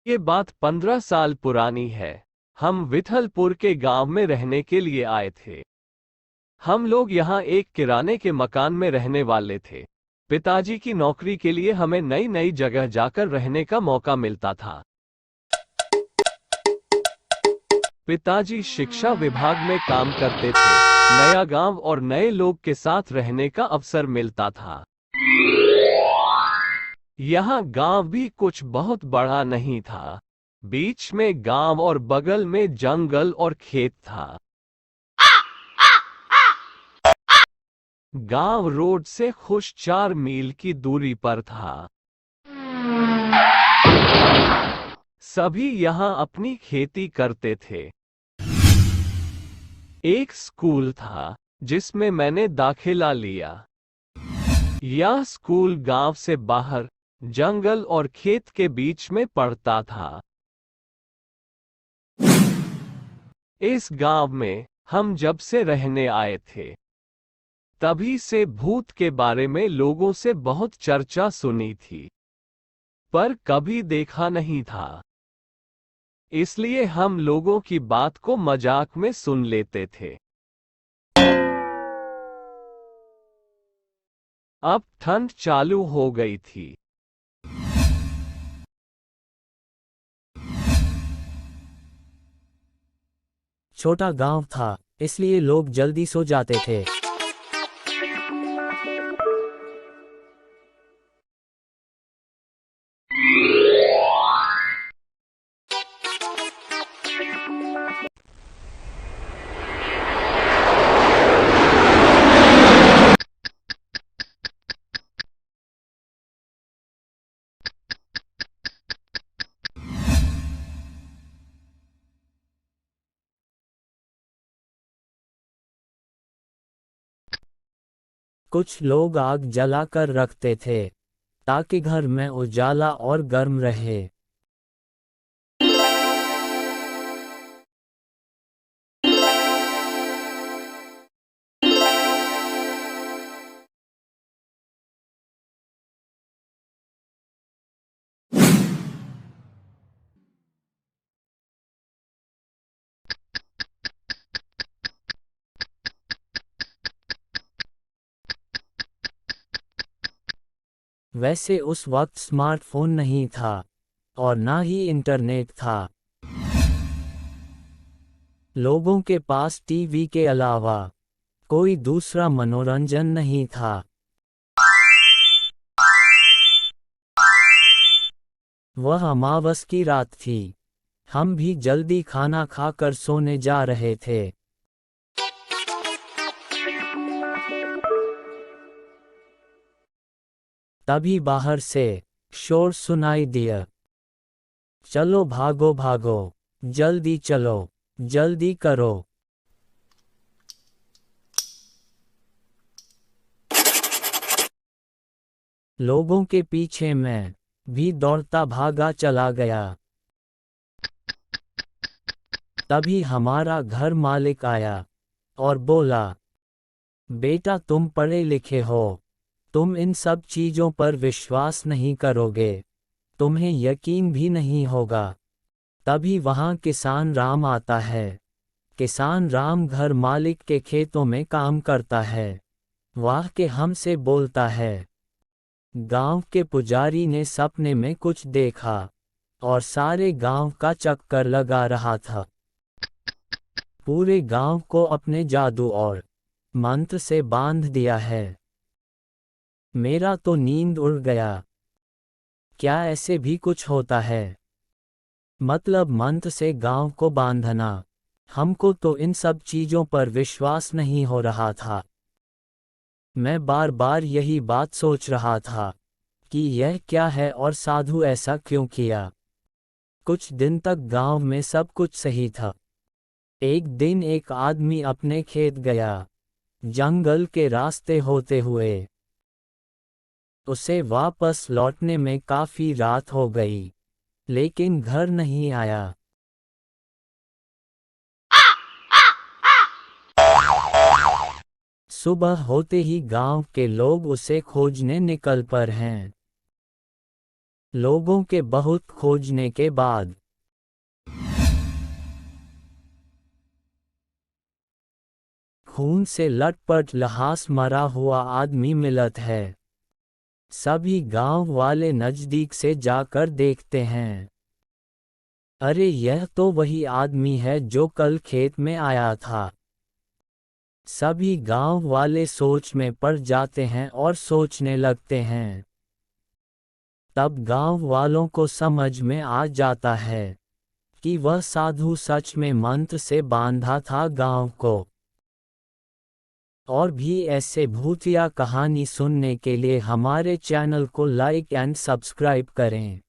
ये बात 15 साल पुरानी है। हम विठलपुर के गांव में रहने के लिए आए थे। हम लोग यहाँ एक किराने के मकान में रहने वाले थे। पिताजी की नौकरी के लिए हमें नई नई जगह जाकर रहने का मौका मिलता था। पिताजी शिक्षा विभाग में काम करते थे। नया गांव और नए लोग के साथ रहने का अवसर मिलता था। यहाँ गांव भी कुछ बहुत बड़ा नहीं था। बीच में गांव और बगल में जंगल और खेत था। गांव रोड से कुछ 4 मील की दूरी पर था। सभी यहाँ अपनी खेती करते थे। एक स्कूल था जिसमें मैंने दाखिला लिया। यह स्कूल गांव से बाहर जंगल और खेत के बीच में पड़ता था। इस गांव में हम जब से रहने आए थे तभी से भूत के बारे में लोगों से बहुत चर्चा सुनी थी, पर कभी देखा नहीं था। इसलिए हम लोगों की बात को मजाक में सुन लेते थे। अब ठंड चालू हो गई थी। छोटा गांव था, इसलिए लोग जल्दी सो जाते थे। कुछ लोग आग जला कर रखते थे ताकि घर में उजाला और गर्म रहे। वैसे उस वक्त स्मार्टफोन नहीं था और ना ही इंटरनेट था। लोगों के पास टीवी के अलावा कोई दूसरा मनोरंजन नहीं था। वह अमावस की रात थी। हम भी जल्दी खाना खाकर सोने जा रहे थे। तभी बाहर से शोर सुनाई दिया। चलो भागो भागो, जल्दी चलो, जल्दी करो। लोगों के पीछे मैं भी दौड़ता भागा चला गया। तभी हमारा घर मालिक आया और बोला, बेटा तुम पढ़े लिखे हो, तुम इन सब चीजों पर विश्वास नहीं करोगे, तुम्हें यकीन भी नहीं होगा। तभी वहां किसान राम आता है। किसान राम घर मालिक के खेतों में काम करता है। वाह के हमसे बोलता है। गांव के पुजारी ने सपने में कुछ देखा और सारे गांव का चक्कर लगा रहा था। पूरे गांव को अपने जादू और मंत्र से बांध दिया है। मेरा तो नींद उड़ गया। क्या ऐसे भी कुछ होता है? मतलब मंत्र से गांव को बांधना। हमको तो इन सब चीजों पर विश्वास नहीं हो रहा था। मैं बार बार यही बात सोच रहा था कि यह क्या है और साधु ऐसा क्यों किया। कुछ दिन तक गांव में सब कुछ सही था। एक दिन एक आदमी अपने खेत गया। जंगल के रास्ते होते हुए उसे वापस लौटने में काफी रात हो गई, लेकिन घर नहीं आया। सुबह होते ही गांव के लोग उसे खोजने निकल पड़े हैं। लोगों के बहुत खोजने के बाद खून से लटपट लहास मरा हुआ आदमी मिलत है। सभी गांव वाले नजदीक से जाकर देखते हैं। अरे यह तो वही आदमी है जो कल खेत में आया था। सभी गांव वाले सोच में पड़ जाते हैं और सोचने लगते हैं। तब गांव वालों को समझ में आ जाता है कि वह साधु सच में मंत्र से बांधा था गांव को। और भी ऐसे भूतिया कहानी सुनने के लिए हमारे चैनल को लाइक एंड सब्सक्राइब करें।